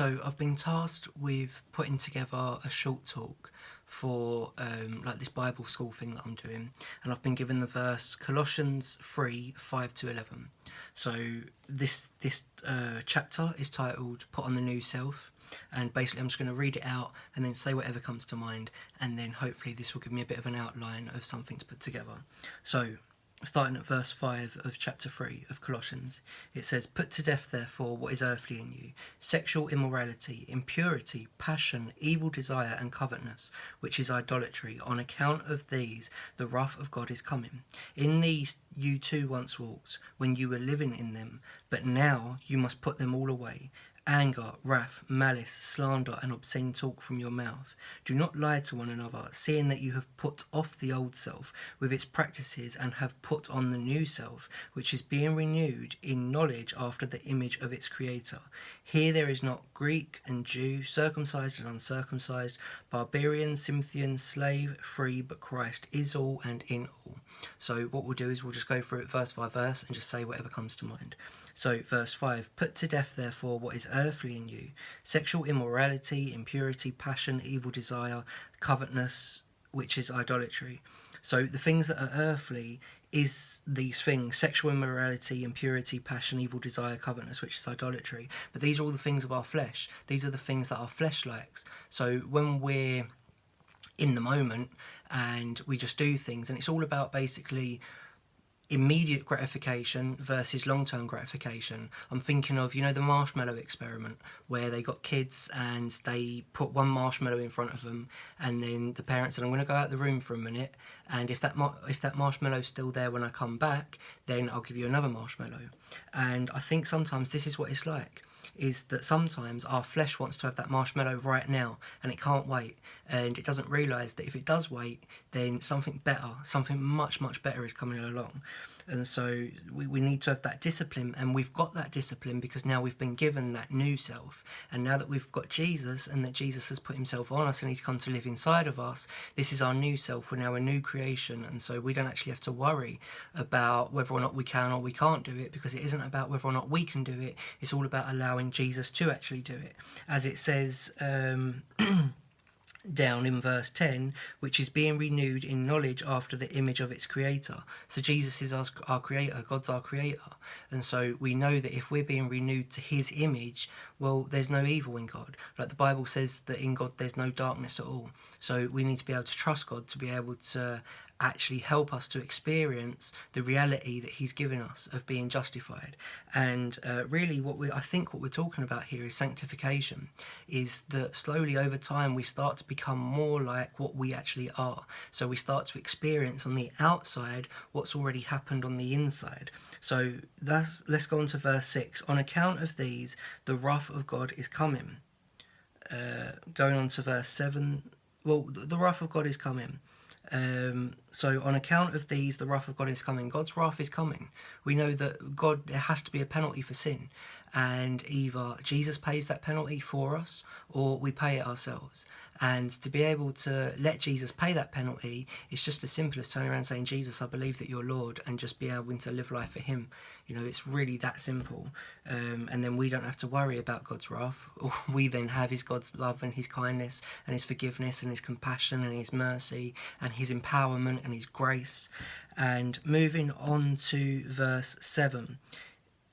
So I've been tasked with putting together a short talk for like this Bible school thing that I'm doing, and I've been given the verse Colossians 3:5-11. So this chapter is titled "Put on the New Self," and basically I'm just going to read it out and then say whatever comes to mind, and then hopefully this will give me a bit of an outline of something to put together. So, starting at verse 5 of chapter 3 of Colossians, it says, "Put to death, therefore, what is earthly in you, sexual immorality, impurity, passion, evil desire, and covetousness, which is idolatry. On account of these, the wrath of God is coming. In these you too once walked, when you were living in them, but now you must put them all away. Anger, wrath, malice, slander, and obscene talk from your mouth. Do not lie to one another, seeing that you have put off the old self with its practices and have put on the new self, which is being renewed in knowledge after the image of its creator. Here there is not Greek and Jew, circumcised and uncircumcised, barbarian, Scythian, slave, free, but Christ is all and in all." So what we'll do is we'll just go through it verse by verse and just say whatever comes to mind. So verse 5, "Put to death therefore what is earthly in you, sexual immorality, impurity, passion, evil desire, covetousness, which is idolatry." So the things that are earthly is these things: sexual immorality, impurity, passion, evil desire, covetousness, which is idolatry. But these are all the things of our flesh. These are the things that our flesh likes. So when we're in the moment and we just do things, and it's all about basically immediate gratification versus long-term gratification. I'm thinking of, the marshmallow experiment, where they got kids and they put one marshmallow in front of them, and then the parents said, "I'm going to go out the room for a minute, and if that marshmallow's still there when I come back, then I'll give you another marshmallow." And I think sometimes this is what it's like, is that sometimes our flesh wants to have that marshmallow right now, and it can't wait, and it doesn't realise that if it does wait, then something better, something much, much better is coming along. And so we need to have that discipline, and we've got that discipline because now we've been given that new self. And now that we've got Jesus, and that Jesus has put himself on us and he's come to live inside of us, this is our new self. We're now a new creation, and so we don't actually have to worry about whether or not we can or we can't do it, because it isn't about whether or not we can do it. It's all about allowing Jesus to actually do it. As it says down in verse 10, which is being renewed in knowledge after the image of its creator. So Jesus is our creator, God's our creator, and so we know that if we're being renewed to his image, well, there's no evil in God. Like the Bible says that in God there's no darkness at all. So we need to be able to trust God to be able to actually help us to experience the reality that he's given us of being justified. And really what we're talking about here is sanctification, is that slowly over time we start to become more like what we actually are. So we start to experience on the outside what's already happened on the inside. So let's go on to verse 6. "On account of these, the wrath of God is coming." Going on to verse 7, well, the wrath of God is coming. So on account of these, the wrath of God is coming. God's wrath is coming. We know that there has to be a penalty for sin, and either Jesus pays that penalty for us or we pay it ourselves. And to be able to let Jesus pay that penalty, it's just as simple as turning around and saying, "Jesus, I believe that you're Lord," and just be able to live life for him. It's really that simple. And then we don't have to worry about God's wrath. All we then have is God's love and his kindness and his forgiveness and his compassion and his mercy and his empowerment and his grace. And moving on to verse 7,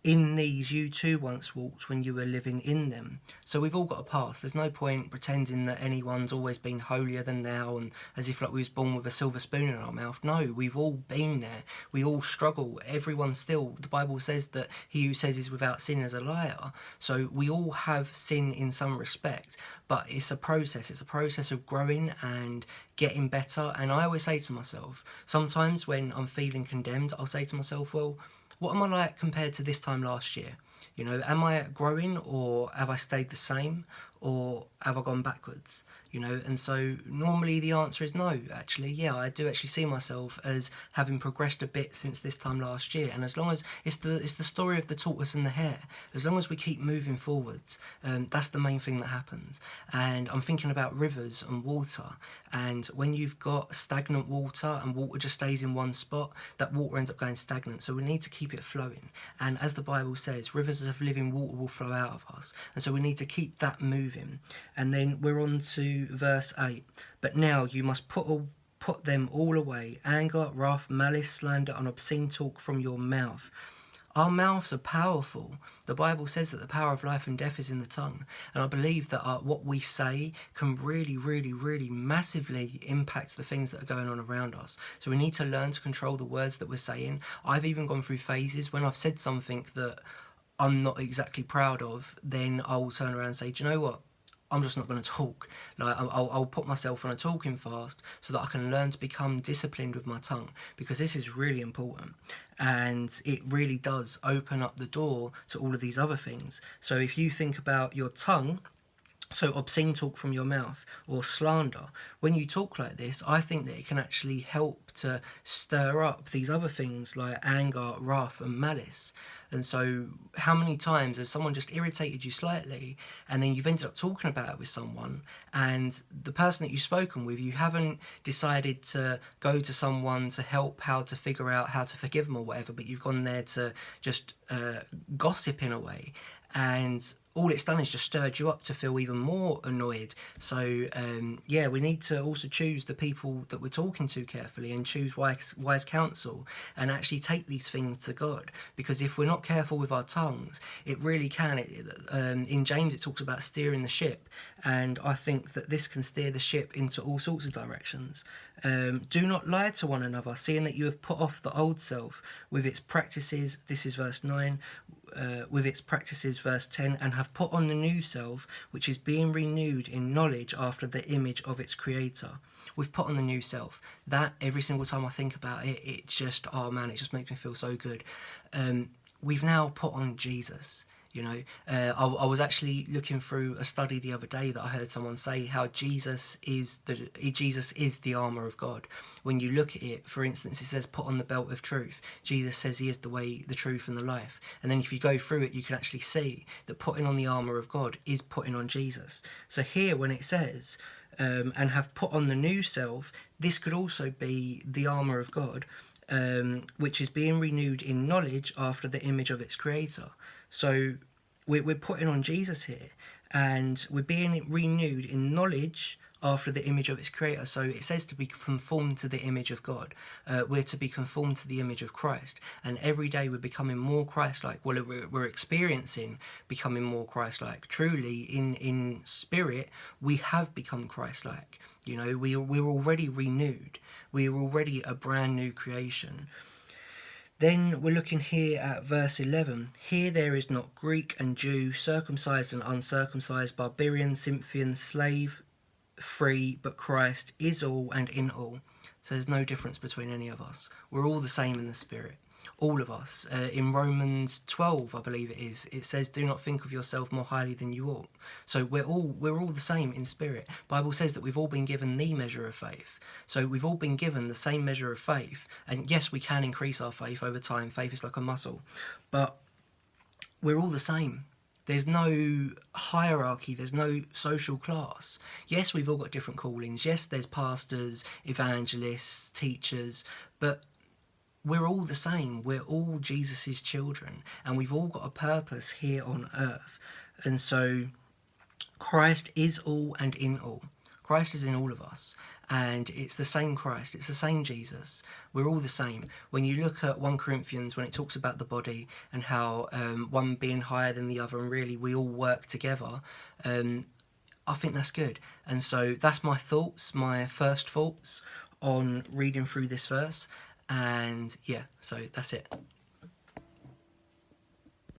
"In these you too once walked when you were living in them." So we've all got a past. There's no point pretending that anyone's always been holier than thou, and as if like we was born with a silver spoon in our mouth. No, we've all been there. We all struggle. Everyone still. The Bible says that he who says he's without sin is a liar. So we all have sin in some respect, but it's a process. It's a process of growing and getting better. And I always say to myself, sometimes when I'm feeling condemned, I'll say to myself, well, what am I like compared to this time last year? Am I growing, or have I stayed the same? or have I gone backwards? You know, and so normally the answer is no, actually. Yeah, I do actually see myself as having progressed a bit since this time last year. And as long as it's the story of the tortoise and the hare, as long as we keep moving forwards, that's the main thing that happens. And I'm thinking about rivers and water. And when you've got stagnant water and water just stays in one spot, that water ends up going stagnant. So we need to keep it flowing. And as the Bible says, rivers of living water will flow out of us. And so we need to keep that moving. And then we're on to verse 8. But now you must put them all away: anger, wrath, malice, slander, and obscene talk from your mouth. Our mouths are powerful. The Bible says that the power of life and death is in the tongue. And I believe that what we say can really, really, really massively impact the things that are going on around us. So we need to learn to control the words that we're saying. I've even gone through phases when I've said something that I'm not exactly proud of, then I'll turn around and say, do you know what? I'm just not going to talk. Like I'll put myself on a talking fast so that I can learn to become disciplined with my tongue, because this is really important, and it really does open up the door to all of these other things. So if you think about your tongue, so obscene talk from your mouth or slander, when you talk like this, I think that it can actually help to stir up these other things like anger, wrath and malice. And so how many times has someone just irritated you slightly, and then you've ended up talking about it with someone, and the person that you've spoken with, you haven't decided to go to someone to help how to figure out how to forgive them or whatever, but you've gone there to just gossip in a way, and all it's done is just stirred you up to feel even more annoyed. So yeah, we need to also choose the people that we're talking to carefully, and choose wise counsel, and actually take these things to God. Because if we're not careful with our tongues, it really can. In James it talks about steering the ship, and I think that this can steer the ship into all sorts of directions. Do not lie to one another, seeing that you have put off the old self with its practices. This is verse 9. With its practices, verse 10, and have put on the new self, which is being renewed in knowledge after the image of its creator. We've put on the new self. That, every single time I think about it, it just, oh man, it just makes me feel so good. We've now put on Jesus. You know, I was actually looking through a study the other day that I heard someone say how Jesus is the armour of God. When you look at it, for instance, it says put on the belt of truth. Jesus says he is the way, the truth and the life. And then if you go through it, you can actually see that putting on the armour of God is putting on Jesus. So here when it says and have put on the new self, this could also be the armour of God, which is being renewed in knowledge after the image of its creator. So we're putting on Jesus here, and we're being renewed in knowledge after the image of its creator. So it says to be conformed to the image of God. We're to be conformed to the image of Christ, and every day we're becoming more Christ-like. Well, we're experiencing becoming more Christ-like. Truly, in spirit, we have become Christ-like. You know, we're already renewed. We're already a brand new creation. Then we're looking here at verse 11. Here there is not Greek and Jew, circumcised and uncircumcised, barbarian, Scythian, slave, free, but Christ is all and in all. So there's no difference between any of us. We're all the same in the Spirit. All of us. In Romans 12, I believe it is, it says, do not think of yourself more highly than you ought. So we're all the same in spirit. Bible says that we've all been given the measure of faith. So we've all been given the same measure of faith. And yes, we can increase our faith over time. Faith is like a muscle. But we're all the same. There's no hierarchy, there's no social class. Yes, we've all got different callings. Yes, there's pastors, evangelists, teachers, but we're all the same. We're all Jesus's children, and we've all got a purpose here on earth. And so Christ is all and in all. Christ is in all of us, and it's the same Christ, it's the same Jesus. We're all the same. When you look at 1 Corinthians, when it talks about the body and how one being higher than the other, and really we all work together, I think that's good. And so that's my thoughts, my first thoughts on reading through this verse. And yeah, so that's it.